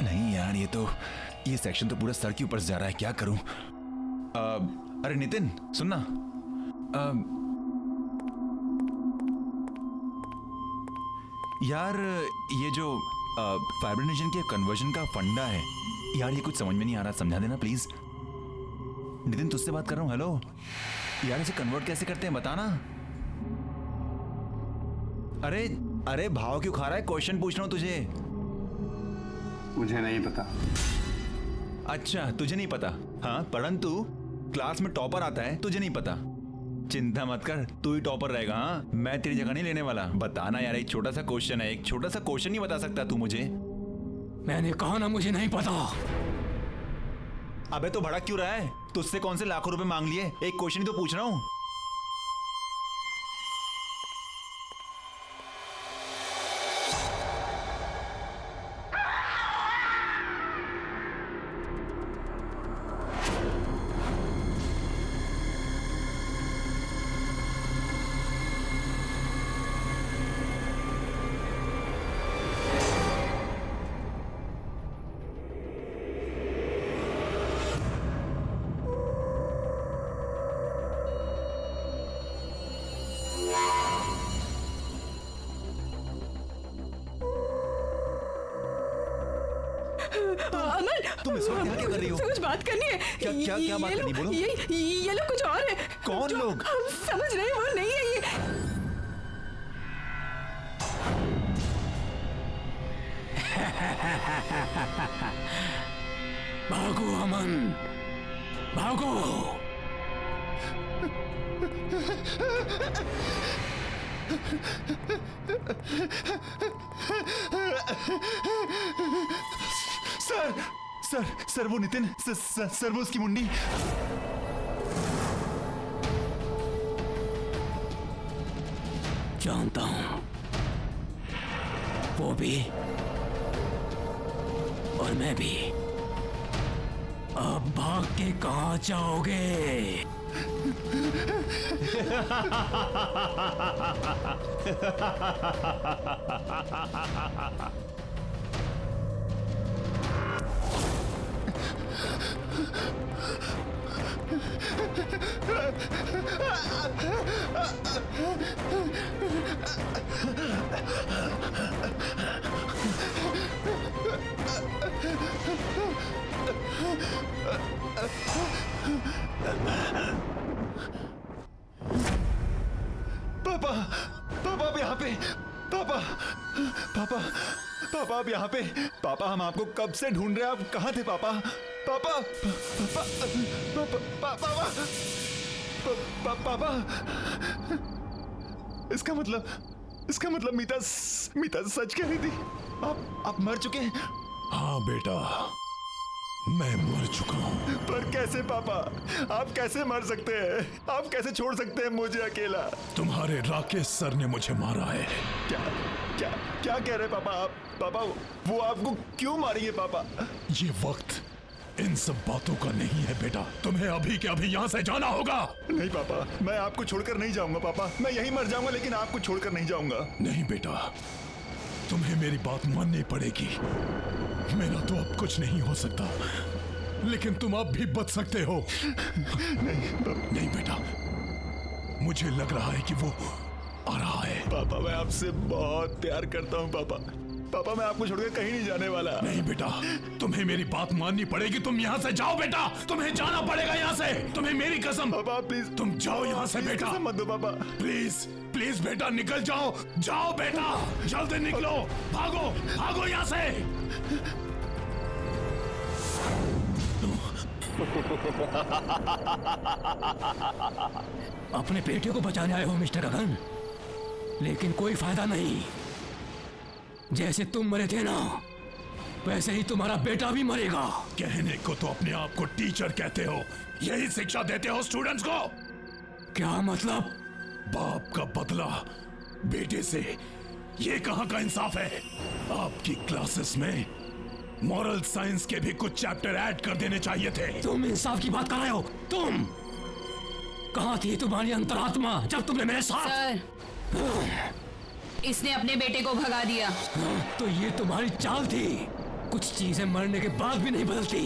नहीं यार, ये सेक्शन तो पूरा सर के ऊपर से जा रहा है, क्या करूं? अरे नितिन सुनना, यार ये जो फाइब्रिनेशन के कन्वर्जन का फंडा है यार, ये कुछ समझ में नहीं आ रहा, समझा देना प्लीज। नितिन तुझसे बात कर रहा हूँ। हेलो यार, इसे कन्वर्ट कैसे करते हैं बताना। अरे अरे भाव क्यों खा रहा है? क्वेश्चन पूछ रहा हूँ तुझे। मुझे नहीं पता। अच्छा तुझे नहीं पता? हाँ, परंतु क्लास में टॉपर आता है, तुझे नहीं पता। चिंता मत कर, तू ही टॉपर रहेगा। हाँ, मैं तेरी जगह नहीं लेने वाला। बताना यार, एक छोटा सा क्वेश्चन है, एक छोटा सा क्वेश्चन नहीं बता सकता तू मुझे? मैंने कहा ना मुझे नहीं पता। अबे तो भड़क क्यों रहा है? तुझसे कौन से लाखों रुपए मांग लिए? एक क्वेश्चन ही तो पूछ रहा हूँ। तुम इस वक्त यहाँ क्या कर रही हो? कुछ बात करनी है। क्या बात करनी, बोलो। ये लोग कुछ और है। कौन लोग? हम समझ रहे हैं वो नहीं है ये। भागो अमन, भागो। सर सर सर वो नितिन, सर वो उसकी मुंडी। जानता हूं, वो भी और मैं भी। अब भाग के कहां जाओगे? पापा, पापा आप यहाँ पे। पापा, पापा, पापा आप यहाँ पे। पापा हम आपको कब से ढूंढ रहे हैं, आप कहाँ थे पापा? पापा, पापा, पापा, पापा। इसका मतलब मीता सच कह रही थी। आप मर चुके हैं? हाँ बेटा, मैं मर चुका हूँ। पर कैसे पापा? आप कैसे मर सकते हैं? आप कैसे छोड़ सकते हैं मुझे अकेला? तुम्हारे राकेश सर ने मुझे मारा है। क्या क्या क्या कह रहे पापा आप? पापा वो आपको क्यों मारेंगे पापा? ये वक्त इन सब बातों का नहीं है बेटा, तुम्हें अभी के अभी यहाँ से जाना होगा। नहीं पापा, मैं आपको छोड़कर नहीं जाऊंगा पापा। मैं यहीं मर जाऊंगा लेकिन आपको छोड़कर नहीं जाऊंगा। नहीं बेटा, तुम्हें मेरी बात माननी पड़ेगी। मेरा तो अब कुछ नहीं हो सकता, लेकिन तुम अब भी बच सकते हो। नहीं बेटा, मुझे लग रहा है कि वो आ रहा है। पापा मैं आपसे बहुत प्यार करता हूँ पापा। पापा मैं आपको छोड़कर कहीं नहीं जाने वाला। नहीं बेटा, तुम्हें मेरी बात माननी पड़ेगी। तुम यहाँ से जाओ बेटा, तुम्हें जाना पड़ेगा यहाँ से। तुम्हें मेरी कसम। पापा प्लीज तुम जाओ यहाँ से बेटा। कसम मत दो पापा। प्लीज प्लीज बेटा निकल जाओ। जाओ बेटा, जल्दी निकलो। भागो भागो यहाँ से। अपने बेटे को बचाने आए हो मिस्टर गगन, लेकिन कोई फायदा नहीं। जैसे तुम मरे थे ना, वैसे ही तुम्हारा बेटा भी मरेगा। कहने को तो अपने आप को टीचर कहते हो, यही शिक्षा देते हो स्टूडेंट्स को? क्या मतलब? बाप का बदला बेटे से, ये कहां का इंसाफ है? आपकी क्लासेस में मॉरल साइंस के भी कुछ चैप्टर ऐड कर देने चाहिए थे। तुम इंसाफ की बात कर रहे हो? तुम कहां थी तुम्हारी अंतरात्मा जब तुमने मेरे साथ? इसने अपने बेटे को भगा दिया। तो ये तुम्हारी चाल थी। कुछ चीजें मरने के बाद भी नहीं बदलती।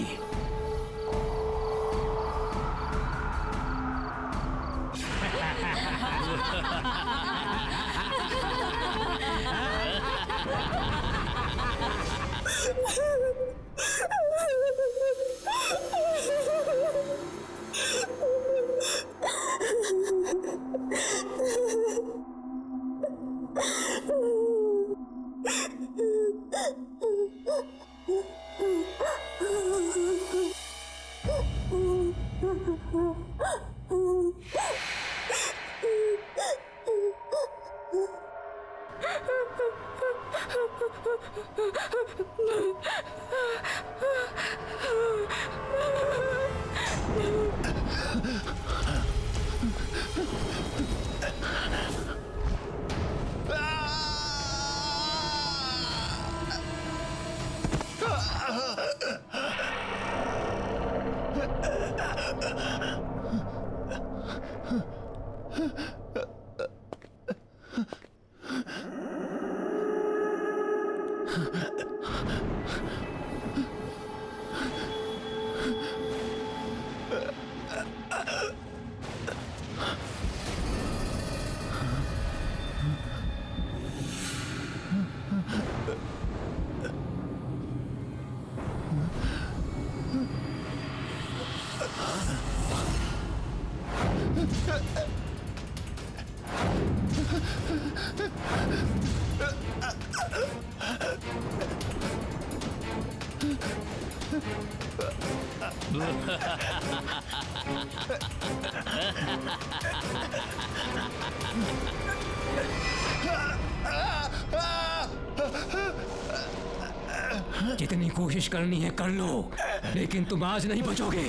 जितनी कोशिश करनी है कर लो, लेकिन तुम आज नहीं बचोगे।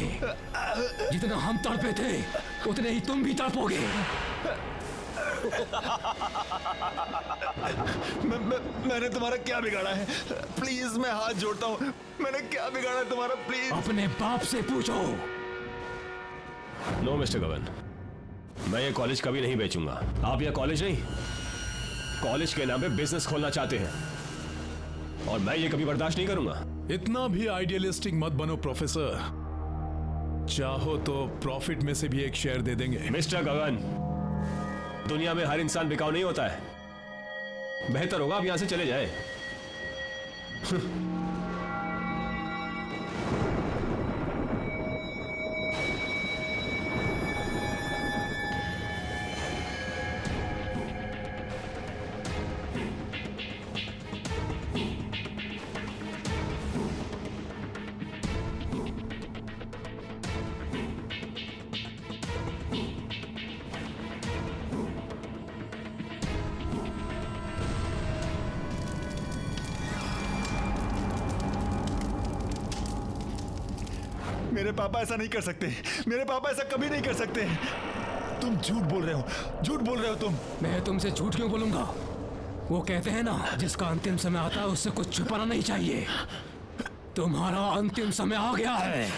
जितना हम तड़पे थे उतने ही तुम भी तड़पोगे। मैंने तुम्हारा क्या बिगाड़ा है? प्लीज मैं हाथ जोड़ता हूँ, मैंने क्या बिगाड़ा है तुम्हारा? प्लीज अपने बाप से पूछो। नो मिस्टर गगन, मैं ये कॉलेज कभी नहीं बेचूंगा। आप यह कॉलेज नहीं, कॉलेज के नाम पे बिजनेस खोलना चाहते हैं और मैं ये कभी बर्दाश्त नहीं करूंगा। इतना भी आइडियलिस्टिक मत बनो प्रोफेसर। चाहो तो प्रॉफिट में से भी एक शेयर दे देंगे। मिस्टर गगन, दुनिया में हर इंसान बिकाऊ नहीं होता है। बेहतर होगा आप यहां से चले जाएं। मेरे पापा ऐसा नहीं कर सकते, मेरे पापा ऐसा कभी नहीं कर सकते। तुम झूठ बोल रहे हो, झूठ बोल रहे हो तुम। मैं तुमसे झूठ क्यों बोलूंगा? वो कहते हैं ना, जिसका अंतिम समय आता है उससे कुछ छुपाना नहीं चाहिए। तुम्हारा अंतिम समय आ गया है।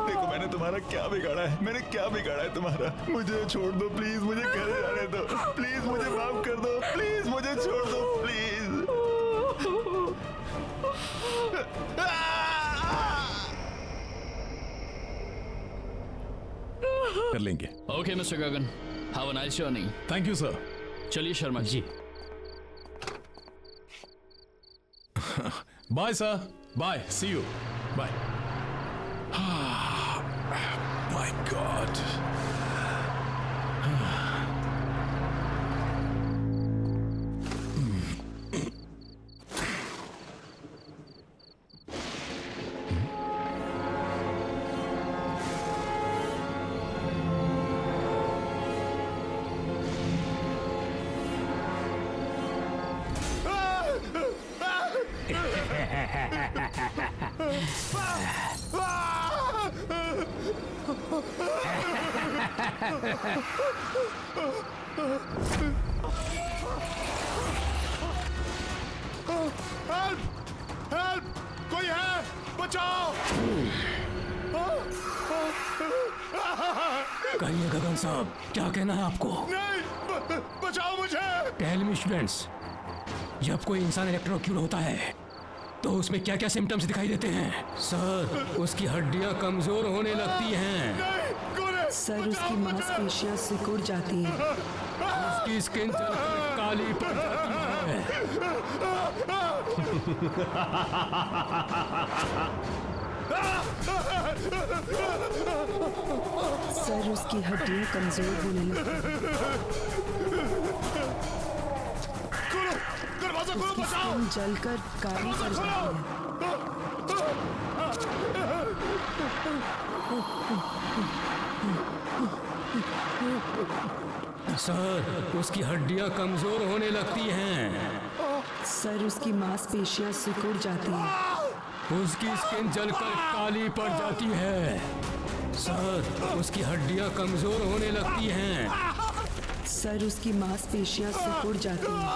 देखो मैंने तुम्हारा क्या बिगाड़ा है, मैंने क्या बिगाड़ा है तुम्हारा? मुझे छोड़ दो प्लीज, मुझे घर जाने दो प्लीज, मुझे माफ कर दो प्लीज, मुझे छोड़ दो प्लीज। कर लेंगे। Okay mister Gagan, have a nice journey. Thank you sir. चलिए Sharma ji. Bye sir, bye, see you, bye. My god. Help help कोई है बचाओ। कहिए गगन साहब, क्या कहना है आपको? नहीं बचाओ मुझे। टेल मी स्टूडेंट्स, जब कोई इंसान इलेक्ट्रोक्यूट होता है तो उसमें क्या क्या सिम्टम्स दिखाई देते हैं? सर, उसकी हड्डियां कमजोर होने लगती हैं, नहीं कौन है? सर उसकी मांसपेशियां सिकुड़ जाती हैं, उसकी स्किन जलकर काली पड़ जाती है, सर उसकी हड्डियां कमजोर होने लगती हैं, खोलो दरवाजा खोलो उसकी बचाओ। स्किन जलकर काली पड़ जाती है, सर उसकी हड्डियां कमजोर होने लगती हैं, सर उसकी मांसपेशियां सिकुड़ जाती हैं, उसकी स्किन जलकर काली पड़ जाती है, सर उसकी हड्डियां कमजोर होने लगती हैं, सर उसकी मांसपेशियां सिकुड़ जाती हैं,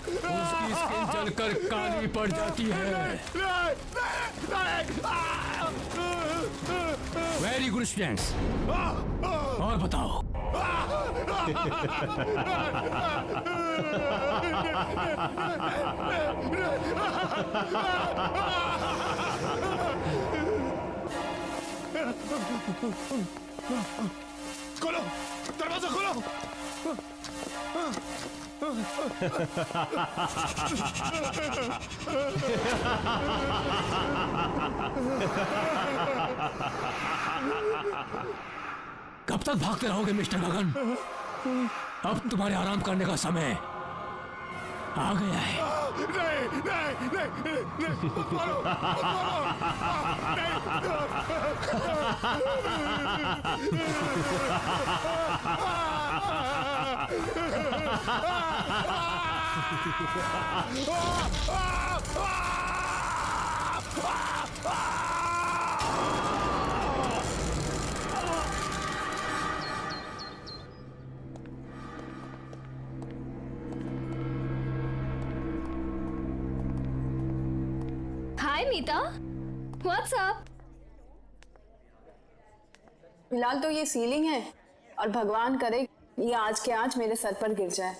उसकी स्किन जलकर काली पड़ जाती है। वेरी गुड स्टूडेंट्स, और बताओ। खोलो दरवाजा खोलो। कब तक भागते रहोगे मिस्टर गगन? अब तुम्हारे आराम करने का समय आ गया है। नहीं नहीं नहीं नहीं मारो हाय मीता, व्हाट्स अप? फिलहाल तो ये सीलिंग है और भगवान करे ये आज के आज मेरे सर पर गिर जाए।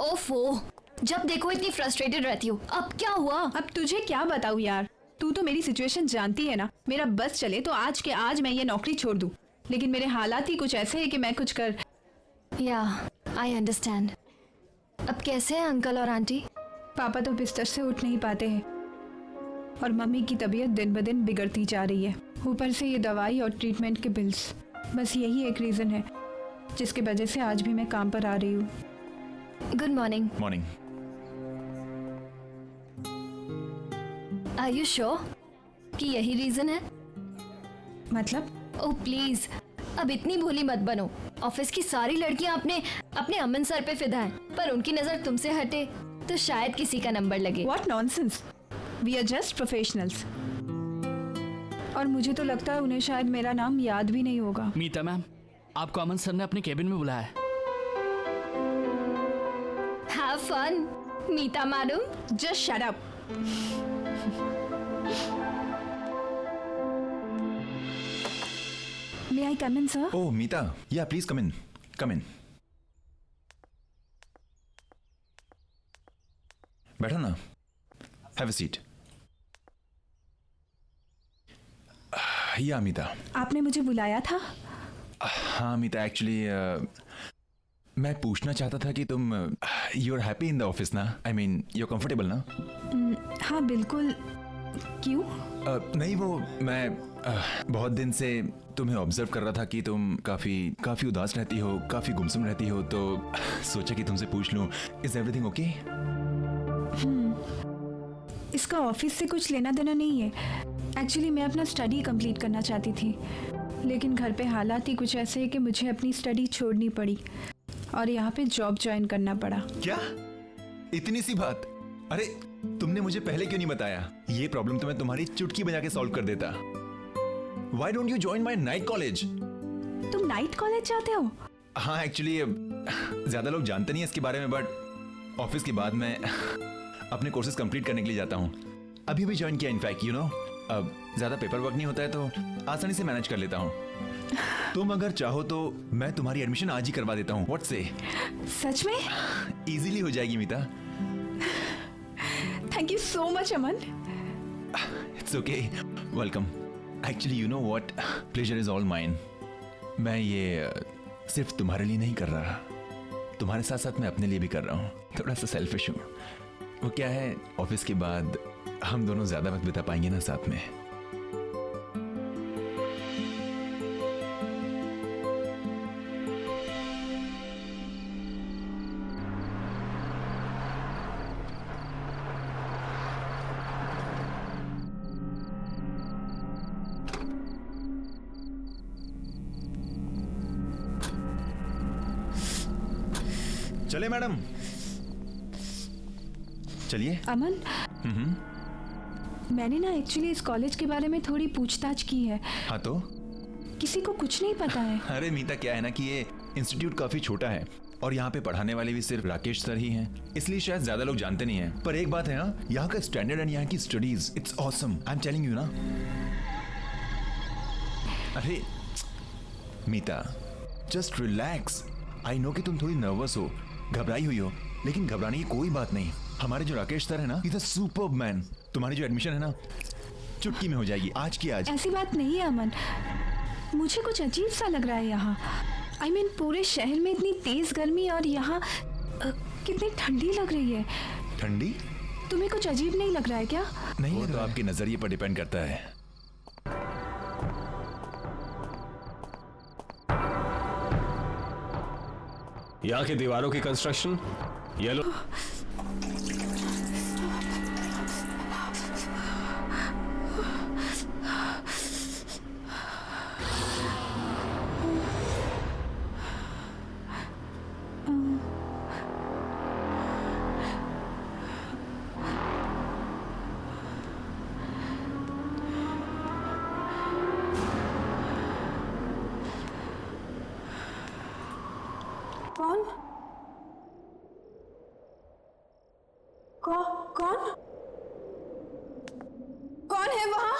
ओफो, जब देखो इतनी फ्रस्ट्रेटेड रहती हो। अब क्या हुआ? अब तुझे क्या बताऊं यार, तू तो मेरी सिचुएशन जानती है ना। मेरा बस चले तो आज के आज मैं ये नौकरी छोड़ दूं, लेकिन मेरे हालात ही कुछ ऐसे हैं कि मैं कुछ कर। या आई अंडरस्टैंड। अब कैसे हैं अंकल और आंटी? पापा तो बिस्तर से उठ नहीं पाते हैं और मम्मी की तबीयत दिन ब दिन बिगड़ती जा रही है। ऊपर से ये दवाई और ट्रीटमेंट के बिल्स, बस यही एक रीज़न है जिसकी वजह से आज भी मैं काम पर आ रही हूँ। Good morning. Morning. Are you sure कि यही रीजन है? मतलब? ओह प्लीज, अब इतनी भोली मत बनो। ऑफिस की सारी लड़कियां अपने अमन सर पे फिदा हैं, पर उनकी नजर तुमसे हटे तो शायद किसी का नंबर लगे। What nonsense! We are just professionals. और मुझे तो लगता है उन्हें शायद मेरा नाम याद भी नहीं होगा। मीता मैम, आपको अमन सर ने अपने केबिन में बुलाया है। Have fun Meeta madam. Just shut up. May I come in, sir? Oh, Meeta. Yeah, please come in. Come in. बैठो ना. Have a seat. Yeah, Meeta. आपने मुझे बुलाया था? हाँ मीता, एक्चुअली मैं पूछना चाहता था कि तुम you are happy in the office ना? I mean you are comfortable ना? हाँ बिल्कुल। क्यों? नहीं, वो मैं बहुत दिन से तुम्हें ऑब्जर्व कर रहा था कि तुम काफी उदास रहती हो, काफी गुमसुम रहती हो, तो सोचा कि तुमसे पूछ लूं, इज एवरीथिंग ओके? इसका ऑफिस से कुछ लेना देना नहीं है। एक्चुअली मैं अपना स्टडी कंप्लीट करना चाहती थी, लेकिन घर पे हालात ही कुछ ऐसे हैं कि मुझे अपनी स्टडी छोड़नी पड़ी और यहाँ पे जॉब ज्वाइन करना पड़ा। क्या? इतनी सी बात? अरे तुमने मुझे पहले क्यों नहीं बताया? ये प्रॉब्लम तो मैं तुम्हारी चुटकी बजा के सॉल्व कर देता। Why don't you join my night college? तुम नाइट कॉलेज जाते हो? हाँ एक्चुअली ज्यादा लोग जानते नहीं है इसके बारे में, बट ऑफिस के बाद मैं अपने कोर्सेज कंप्लीट करने के लिए जाता हूँ. अभी भी ज्वाइन किया इनफैक्ट, यू नो. अब ज्यादा पेपर वर्क नहीं होता है तो आसानी से मैनेज कर लेता हूँ. तुम अगर चाहो तो मैं तुम्हारी एडमिशन आज ही करवा देता हूँ. व्हाट से? सच में? इजीली हो जाएगी Meeta. Thank you so much Aman. It's okay, welcome. Actually you know what, pleasure is all mine. मैं ये सिर्फ तुम्हारे लिए नहीं कर रहा, तुम्हारे साथ साथ मैं अपने लिए भी कर रहा हूँ. थोड़ा सा सेल्फिश हूँ. वो क्या है, ऑफिस के बाद हम दोनों ज्यादा वक्त बिता पाएंगे ना साथ में. चले मैडम, चलिए. अमन, मैंने ना एक्चुअली इस कॉलेज के बारे में थोड़ी पूछताछ की है. हाँ तो? किसी को कुछ नहीं पता है. अरे मीता, क्या है ना कि ये इंस्टीट्यूट काफी छोटा है और यहाँ पे पढ़ाने वाले भी सिर्फ राकेश सर ही हैं, इसलिए शायद ज्यादा लोग जानते नहीं हैं. पर एक बात है, हाँ, यहाँ का स्टैंडर्ड एंड यहाँ की studies, it's awesome. I am telling you ना. अरे मीता, जस्ट रिलैक्स. आई नो कि तुम थोड़ी नर्वस हो, घबराई हुई हो, लेकिन घबराने की कोई बात नहीं. हमारे जो राकेश सर है ना, इज अ सुपर्ब मैन. तुम्हारी जो एडमिशन है ना, चुटकी में हो जाएगी, आज की आज. ऐसी बात नहीं है अमन, मुझे कुछ अजीब सा लग रहा है यहाँ. आई मीन पूरे शहर में इतनी तेज गर्मी और यहाँ कितनी ठंडी लग रही है. ठंडी? तुम्हें कुछ अजीब नहीं लग रहा है क्या? नहीं, वो तो आपके नजरिए पर डिपेंड करता है. यहाँ की दीवारों की कंस्ट्रक्शन येलो. कौन? कौन? कौन है वहां?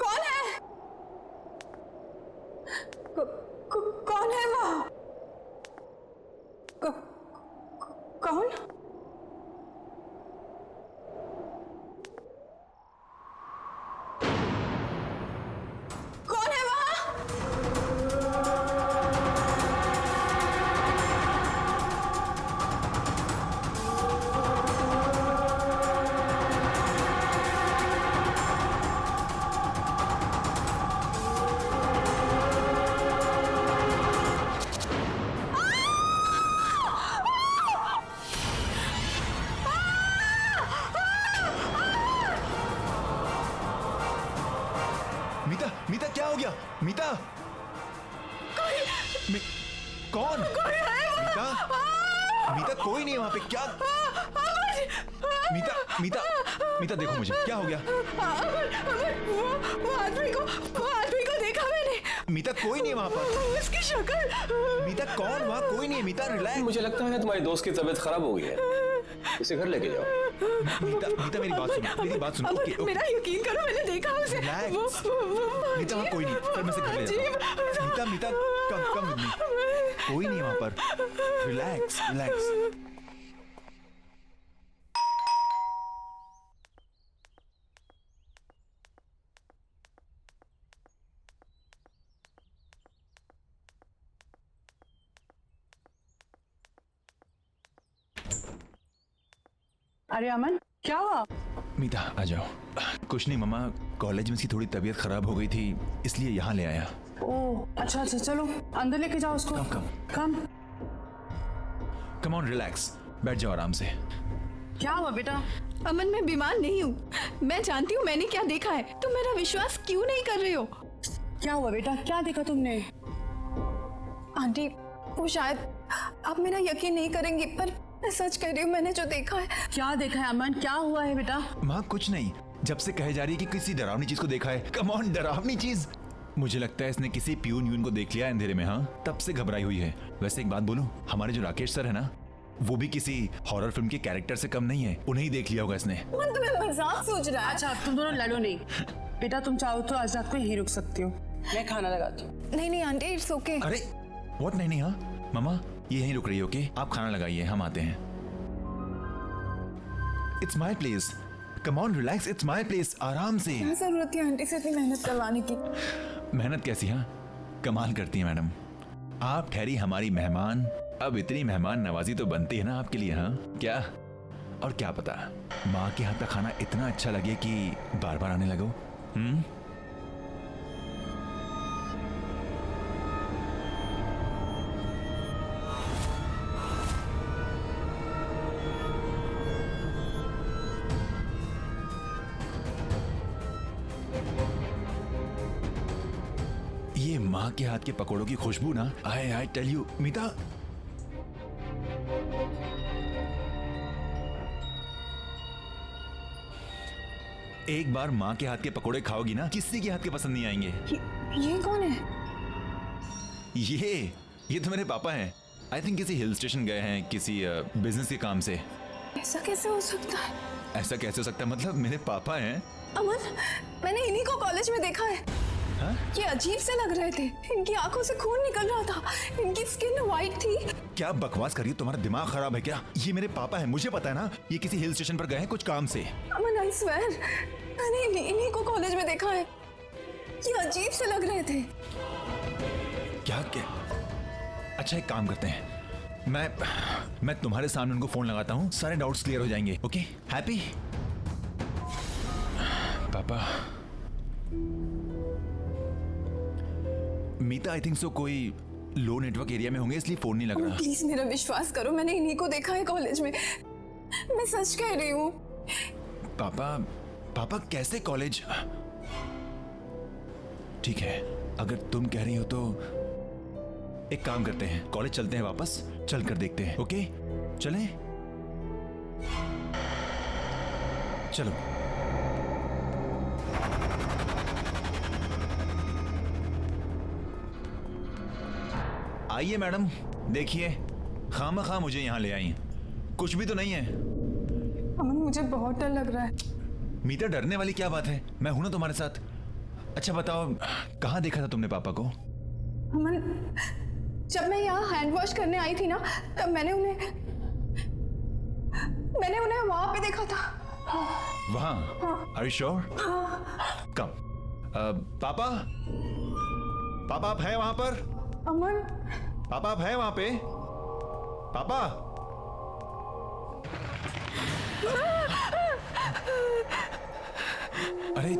कौन है? कौन है वहां? कौन? कौन है वहां? मीता, मीता क्या हो गया? मीता, कौन? मीता, मीता कोई नहीं है वहां पे. क्या? मीता, मीता, मीता देखो मुझे, क्या हो गया? वो आदमी को देखा मैंने. मीता कोई नहीं है वहां पर. उसकी शक्ल. मीता कौन? वहां कोई नहीं है. मीता रिलैक्स. मुझे लगता है तुम्हारी दोस्त की तबीयत खराब हो गई है, इसे घर लेके जाओ. मीता, मीता मेरी बात सुनो, मेरी बात सुनो. Okay, okay. मेरा यकीन करो, मैंने देखा उसे. रिलैक्स. मीता वहां कोई नहीं, फिर मैं से घर ले जाता हूं. मीता, मीता कम विद मी. कोई नहीं है वहां पर. Relax, relax. अरे अमन, क्या हुआ? मीता आ जाओ. कुछ नहीं मम्मा, कॉलेज में इसकी थोड़ी तबीयत खराब हो गई थी, इसलिए यहाँ ले आया. ओह अच्छा, चलो अंदर लेके जाओ उसको. कम. Come on, relax. बैठ जाओ आराम से. क्या हुआ बेटा? अमन, मैं बीमार नहीं हूँ. मैं जानती हूँ मैंने क्या देखा है. तुम मेरा विश्वास क्यों नहीं कर रहे हो? क्या हुआ बेटा? क्या देखा तुमने? आंटी, वो शायद आप मेरा यकीन नहीं करेंगी, पर मैं सच कह रही हूँ, मैंने जो देखा है। क्या देखा है अमन? क्या हुआ है बेटा? माँ कुछ नहीं, जब से कहे जा रही है कि किसी डरावनी चीज को देखा है। कम ऑन, डरावनी चीज? मुझे लगता है इसने किसी प्यून यून को देख लिया है अंधेरे में। हाँ, तब से घबराई हुई है। वैसे एक बात बोलूं, हमारे जो राकेश सर है ना, वो भी किसी हॉरर फिल्म के कैरेक्टर से कम नहीं है। उन्हें ही देख लिया होगा इसने। मन तुम्हें मजाक सूझ रहा है? अच्छा अब तुम दोनों लड़ो नहीं। बेटा तुम चाहो तो आज रात को यहीं रुक सकती हो, मैं खाना लगाती हूँ। नहीं नहीं आंटी, इट्स ओके। अरे व्हाट? नहीं नहीं, हाँ मामा ये यहीं रुक रही है। ओके, आप खाना लगाइए, हम आते हैं। It's my place, come on relax, it's my place. आराम से। क्या जरूरत थी आंटी से इतनी मेहनत करवाने की? मेहनत कैसी? हाँ, कमाल करती है मैडम। आप ठहरी हमारी मेहमान। अब इतनी मेहमान नवाजी तो बनती है ना आपके लिए। हाँ क्या? और क्या पता माँ के हाथ का खाना इतना अच्छा लगे कि बार बार आने लगो। ये माँ के हाथ के पकौड़ों की खुशबू ना, आई टेल यू मीता। एक बार माँ के हाथ के पकौड़े खाओगी ना, किसी के हाथ के पसंद नहीं आएंगे। ये कौन है? ये तो मेरे पापा हैं। आई थिंक किसी हिल स्टेशन गए हैं किसी बिजनेस के काम से। ऐसा कैसे हो सकता है? ऐसा कैसे हो सकता है? मतलब मेरे पापा हैं। अमन, मैंने इन्हीं को कॉलेज में देखा है। हाँ? ये अजीब से लग रहे थे। इनकी आंखों से खून निकल रहा था, इनकी स्किन वाइट थी। क्या बकवास कर रही हो? तुम्हारा दिमाग खराब है क्या? ये मेरे पापा हैं, मुझे पता है ना। ये किसी हिल स्टेशन पर गए हैं कुछ काम से। अमन आई स्वेयर, मैंने इन्हीं को कॉलेज में देखा है। ये अजीब से लग रहे थे। क्या? अच्छा एक काम करते हैं, मैं तुम्हारे सामने उनको फोन लगाता हूँ, सारे डाउट्स क्लियर हो जाएंगे। ओके? हैप्पी? पापा, मीता आई थिंक सो कोई लो नेटवर्क एरिया में होंगे इसलिए फोन नहीं लग रहा। प्लीज मेरा विश्वास करो, मैंने इन्हीं को देखा है कॉलेज में। मैं सच कह रही हूँ। पापा कैसे कॉलेज? ठीक है, अगर तुम कह रही हो तो एक काम करते हैं, कॉलेज चलते हैं वापस, चल कर देखते हैं। ओके चलें? चलो। आइए मैडम, देखिए खामखा मुझे यहाँ ले आई, कुछ भी तो नहीं है। अमन मुझे बहुत डर लग रहा है। मीता डरने वाली क्या बात है, मैं हूं ना तुम्हारे साथ। अच्छा बताओ, कहाँ देखा था तुमने पापा को? अमन, जब मैं यहाँ हैंड वॉश करने आई थी ना, तब मैंने उन्हें वहां पे देखा था। वहाँ? Are you sure? कम। पापा आप हैं वहां पर? अमन, पापा आप हैं वहां पे? पापा? अरे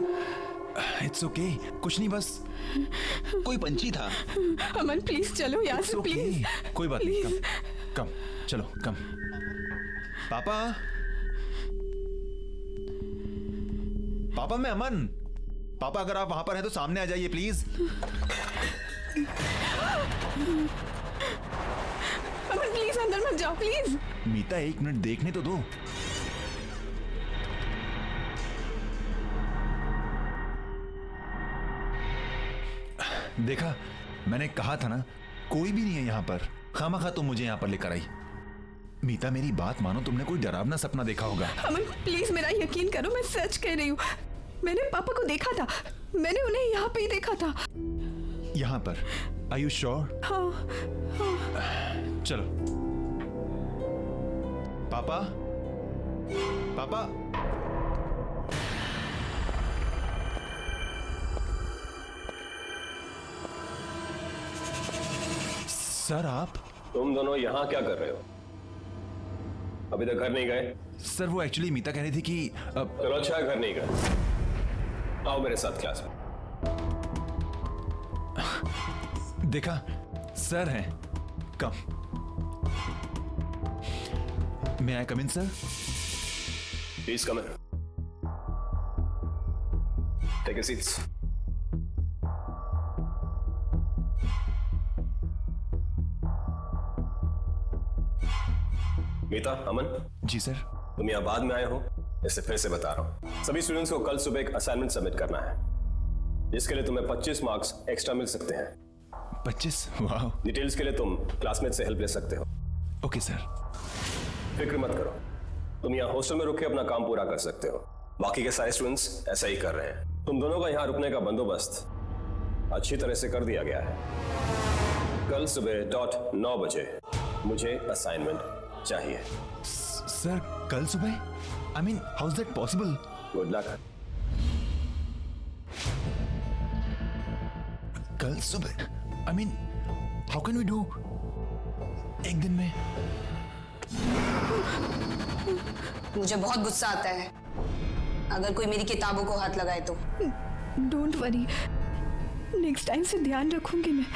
इट्स ओके, कुछ नहीं, बस कोई पंछी था। अमन प्लीज चलो यहाँ से, प्लीज। कोई बात नहीं, कम चलो, कम। पापा मैं अमन। पापा अगर आप वहां पर हैं तो सामने आ जाइए प्लीज। अमन प्लीज अंदर मत जाओ, प्लीज। मीता एक मिनट देखने तो दो। देखा, मैंने कहा था ना, कोई भी नहीं है यहाँ पर। खामखा तुम मुझे यहाँ पर लेकर आई। मीता मेरी बात मानो, तुमने कोई डरावना सपना देखा होगा। अमन प्लीज मेरा यकीन करो, मैं सच कह रही हूँ। मैंने पापा को देखा था, मैंने उन्हें यहाँ पे ही देखा था। यहाँ पर? Are you sure? हाँ। चलो। पापा सर आप? तुम दोनों यहाँ क्या कर रहे हो? अभी तक घर नहीं गए? सर वो एक्चुअली मीता कह रही थी कि चलो अच्छा है, घर नहीं गए। आओ मेरे साथ क्लास में। देखा, सर हैं। Come. May I come in sir? Please come in. Take a seats. Meeta, Aman, जी सर। तुम यहाँ बाद में आए हो, इससे फिर से बता रहा हूँ। सभी स्टूडेंट्स को कल सुबह एक असाइनमेंट सबमिट करना है, जिसके लिए तुम्हें 25 मार्क्स एक्स्ट्रा मिल सकते हैं। 25? वाह। डिटेल्स के लिए तुम क्लासमेट से हेल्प ले सकते हो। Okay sir. फिक्र मत करो, तुम यहाँ हॉस्टल में रुक के अपना काम पूरा कर सकते हो। बाकी के सारे स्टूडेंट्स ऐसा ही कर रहे हैं। तुम दोनों का यहाँ रुकने का बंदोबस्त अच्छी तरह से कर दिया गया है। कल सुबह .9 बजे मुझे असाइनमेंट चाहिए। सर कल सुबह? I mean how is that possible? Good luck. कल सुबह? I mean how can we do एक दिन में? मुझे बहुत गुस्सा आता है अगर कोई मेरी किताबों को हाथ लगाए तो। डोंट वरी, नेक्स्ट टाइम से ध्यान रखूंगी मैं।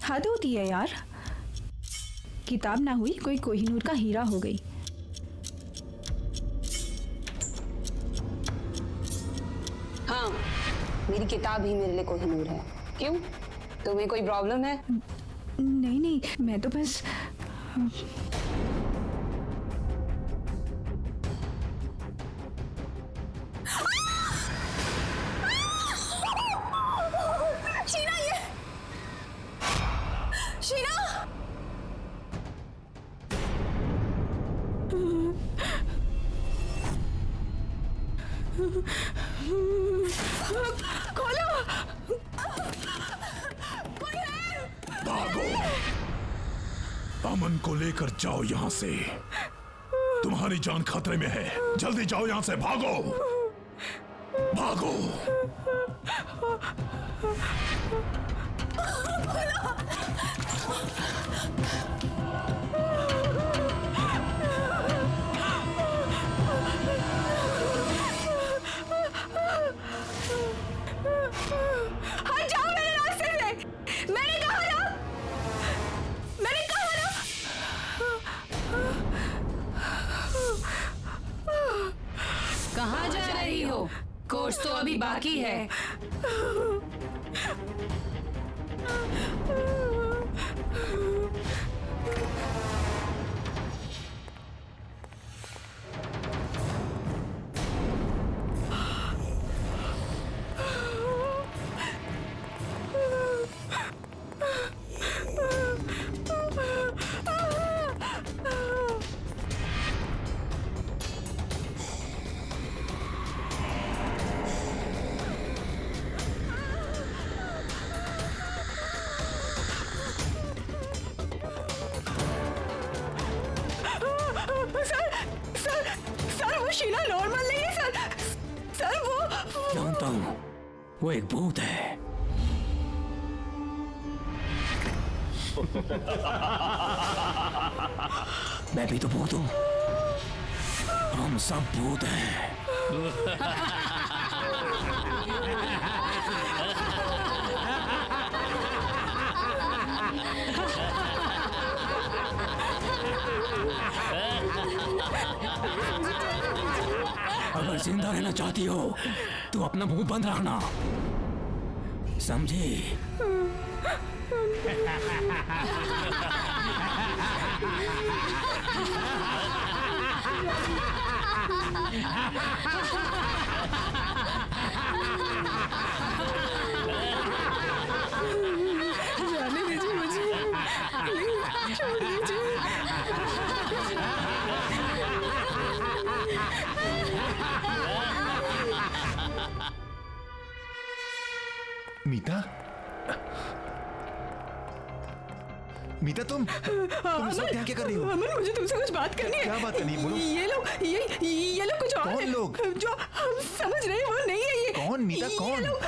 हद होती है यार, किताब ना हुई कोई कोहिनूर का हीरा हो गई। हाँ, मेरी किताब ही मेरे लिए कोहिनूर है। क्यों, तुम्हें कोई प्रॉब्लम है? नहीं नहीं, मैं तो बस शीना, ये शीना! खोलो! कोई है? भागो, अमन को लेकर जाओ यहाँ से। तुम्हारी जान खतरे में है, जल्दी जाओ यहाँ से, भागो भागो। हट जाओ मेरे रास्ते से! मैंने कहा ना, मैंने कहा ना। कहाँ जा रही हो? कोर्स तो अभी बाकी है। सर वो शीला नॉर्मल नहीं है सर। सर वो जानता हूँ, वो एक भूत है। मैं भी तो भूत हूँ, हम सब भूत हैं। अगर जिंदा रहना चाहती हो तो अपना मुंह बंद रखना, समझी? जाने दीजिए मुझे, प्लीज छोड़ दीजिए। मीता, मीता तुम इस वक्त यहाँ क्या कर रही हो? अमन, मुझे तुमसे कुछ बात करनी है। क्या बात करनी है? बोलो। ये लोग कुछ और कौन है, लोग? जो हम समझ रहे हैं वो नहीं है। ये कौन मीता, ये कौन? लोग-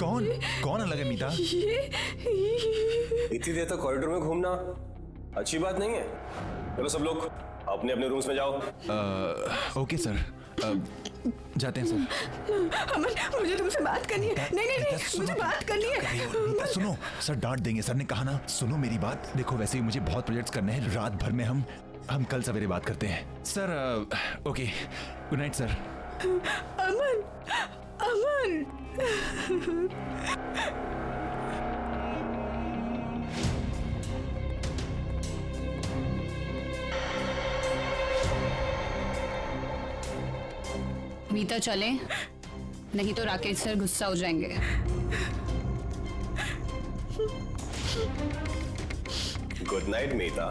कौन? कौन अलग है मीता? इतनी देर तक कॉरिडोर में घूमना अच्छी बात नहीं है। चलो सब लोग अपने अपने रूम्स में जाओ। ओके सर, जाते हैं सर। अमन, मुझे तुमसे बात करनी है। नहीं, मुझे बात करनी है। मीता सुनो, सर डांट देंगे। सर ने कहा ना, सुनो मेरी बात। देखो वैसे ही मुझे बहुत प्रोजेक्ट्स करने हैं, रात भर में हम कल सवेरे बात करते हैं sir. Okay, good night sir. Aman, Aman. Meeta चले, नहीं तो राकेश सर गुस्सा हो जाएंगे। Good night Meeta.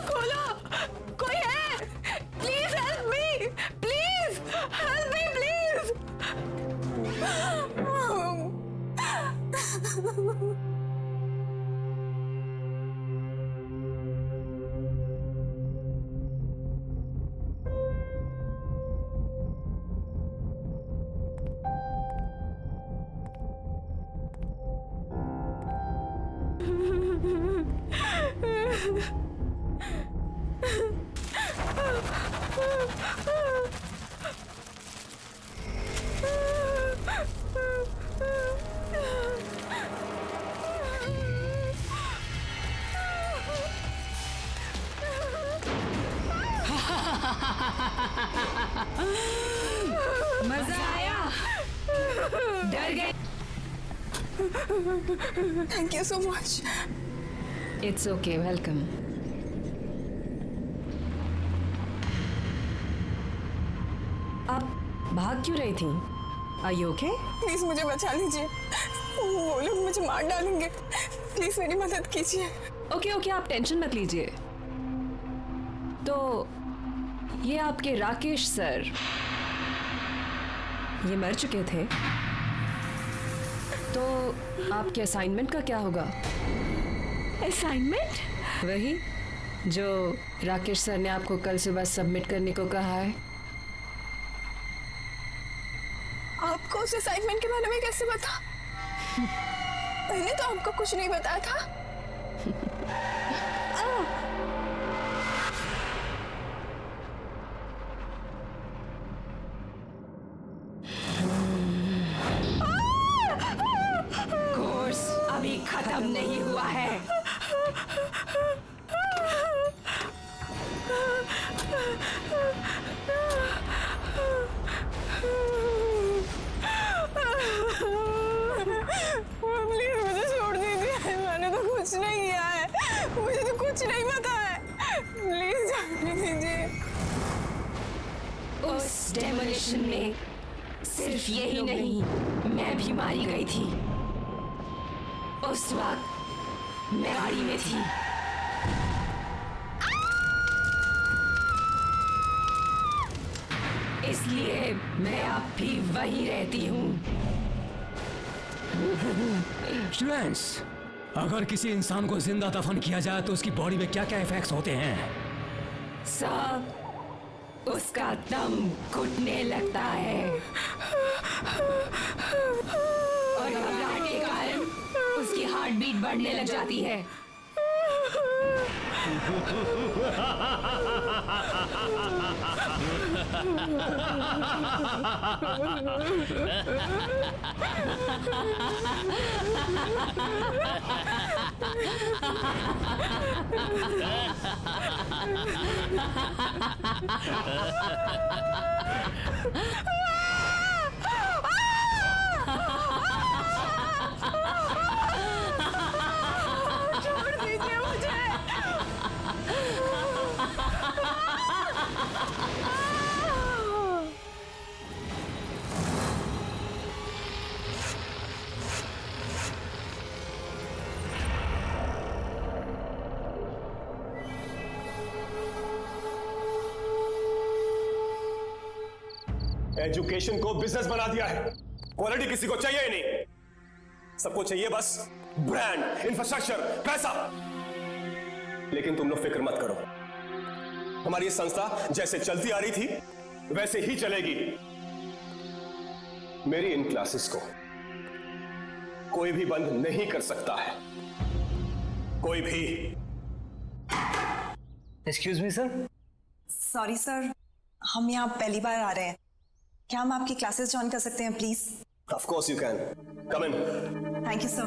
खोलो, कोई है? Please help me, please help me, please. मजा आया? डर गए? Thank you so much. It's okay, welcome. आप भाग क्यों रही थी? Are you okay? प्लीज मुझे बचा लीजिए, वो लोग मुझे मार डालेंगे। प्लीज मेरी मदद कीजिए। ओके, आप टेंशन मत लीजिए। तो ये आपके राकेश सर, ये मर चुके थे, तो आपके असाइनमेंट का क्या होगा? असाइनमेंट? वही जो राकेश सर ने आपको कल सुबह सबमिट करने को कहा है। आपको उस असाइनमेंट के बारे में कैसे पता? मैंने तो आपको कुछ नहीं बताया था। कोर्स अभी खत्म नहीं हुआ है। प्लीज मुझे छोड़ दीजिए, मैंने तो कुछ नहीं किया है, मुझे तो कुछ नहीं पता है। प्लीज जाने दीजिए। उस डेमोलिशन में सिर्फ यही नहीं, मैं भी मारी गई थी। उस वक्त मैं गाड़ी में थी। इसलिए मैं अब भी वहीं रहती हूँ। स्टूडेंट्स, अगर किसी इंसान को जिंदा दफन किया जाए तो उसकी बॉडी में क्या क्या इफेक्ट्स होते हैं? सब उसका दम घुटने लगता है और घबराहट के कारण उसकी हार्ट बीट बढ़ने लग जाती है। छोड़ दीजिए मुझे। एजुकेशन को बिजनेस बना दिया है। क्वालिटी किसी को चाहिए ही नहीं, सबको चाहिए बस ब्रांड, इंफ्रास्ट्रक्चर, पैसा। लेकिन तुम लोग फिक्र मत करो, हमारी ये संस्था जैसे चलती आ रही थी वैसे ही चलेगी। मेरी इन क्लासेस को कोई भी बंद नहीं कर सकता है, कोई भी। Excuse me sir. Sorry sir, हम यहाँ पहली बार आ रहे हैं, क्या हम आपकी क्लासेस ज्वाइन कर सकते हैं please? Of course you can, come in. Thank you sir.